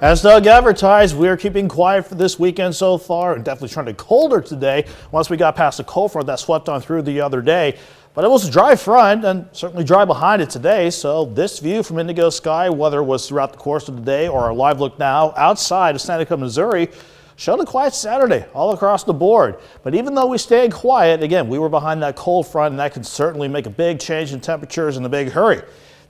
As Doug advertised, we are keeping quiet for this weekend so far and definitely turning colder today once we got past the cold front that swept on through the other day. But it was a dry front and certainly dry behind it today, so this view from Indigo Sky, whether it was throughout the course of the day or our live look now outside of Seneca, Missouri, showed a quiet Saturday all across the board. But even though we stayed quiet, again, we were behind that cold front, and that can certainly make a big change in temperatures in a big hurry.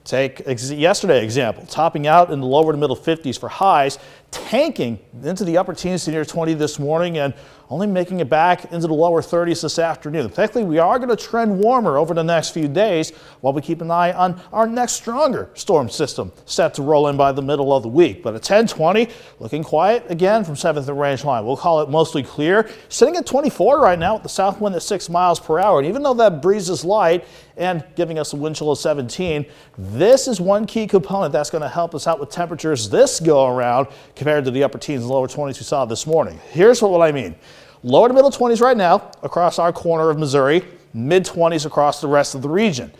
Take yesterday's example, topping out in the lower to middle 50s for highs, tanking into the upper teens to near 20 this morning, and only making it back into the lower 30s this afternoon. Thankfully, we are going to trend warmer over the next few days while we keep an eye on our next stronger storm system set to roll in by the middle of the week. But at 10:20, looking quiet again from 7th and range line. We'll call it mostly clear, sitting at 24 right now with the south wind at 6 miles per hour. And even though that breeze is light and giving us a wind chill of 17, this is one key component that's going to help us out with temperatures this go around compared to the upper teens and lower 20s we saw this morning. Here's what I mean. Lower to middle 20s right now across our corner of Missouri, mid 20s across the rest of the region.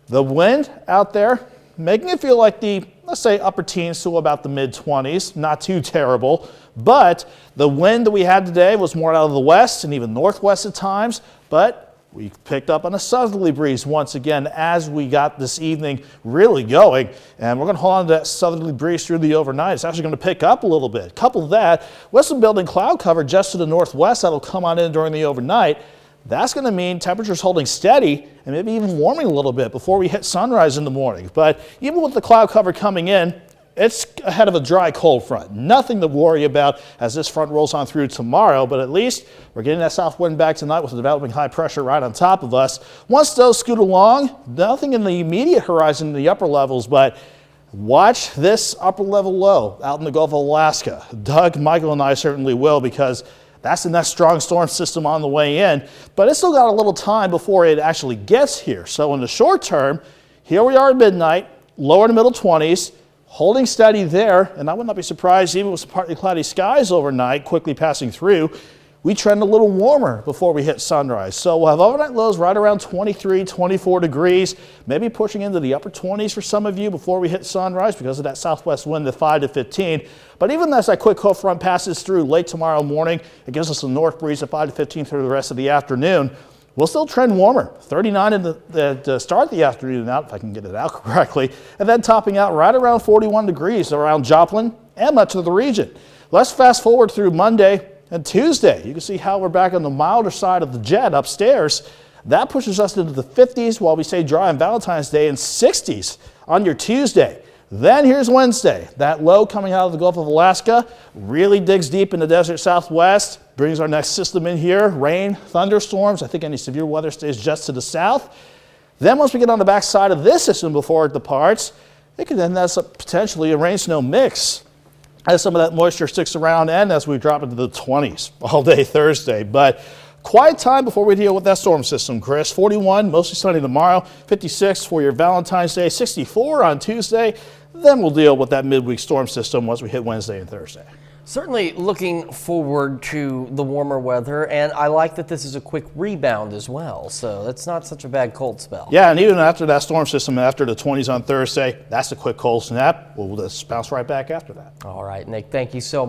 The wind out there making it feel like the, let's say, upper teens to about the mid 20s, not too terrible, but the wind that we had today was more out of the west and even northwest at times, but we picked up on a southerly breeze once again as we got this evening really going, and we're going to hold on to that southerly breeze through the overnight. It's actually going to pick up a little bit. Couple that with some building cloud cover just to the northwest that'll come on in during the overnight. That's going to mean temperatures holding steady and maybe even warming a little bit before we hit sunrise in the morning. But even with the cloud cover coming in, it's ahead of a dry cold front. Nothing to worry about as this front rolls on through tomorrow, but at least we're getting that south wind back tonight with the developing high pressure right on top of us. Once those scoot along, nothing in the immediate horizon in the upper levels, but watch this upper level low out in the Gulf of Alaska. Doug, Michael, and I certainly will, because that's the next strong storm system on the way in, but it's still got a little time before it actually gets here. So in the short term, here we are at midnight, lower to middle 20s, holding steady there, and I would not be surprised even with some partly cloudy skies overnight quickly passing through. We trend a little warmer before we hit sunrise. So we'll have overnight lows right around 23, 24 degrees, maybe pushing into the upper 20s for some of you before we hit sunrise because of that southwest wind at 5 to 15. But even as that quick cold front passes through late tomorrow morning, it gives us a north breeze at 5 to 15 through the rest of the afternoon. We'll still trend warmer, 39 in the start of the afternoon out, if I can get it out correctly, and then topping out right around 41 degrees around Joplin and much of the region. Let's fast forward through Monday and Tuesday. You can see how we're back on the milder side of the jet upstairs. That pushes us into the 50s while we stay dry on Valentine's Day and 60s on your Tuesday. Then here's Wednesday. That low coming out of the Gulf of Alaska really digs deep in the desert southwest, brings our next system in here, rain, thunderstorms. I think any severe weather stays just to the south. Then once we get on the back side of this system before it departs, it could end us up potentially a rain-snow mix as some of that moisture sticks around and as we drop into the 20s all day Thursday. But quiet time before we deal with that storm system, Chris. 41, mostly sunny tomorrow, 56 for your Valentine's Day, 64 on Tuesday. Then we'll deal with that midweek storm system once we hit Wednesday and Thursday. Certainly looking forward to the warmer weather, and I like that this is a quick rebound as well, so that's not such a bad cold spell. Yeah, and even after that storm system, after the 20s on Thursday, that's a quick cold snap. We'll just bounce right back after that. All right, Nick, thank you so much.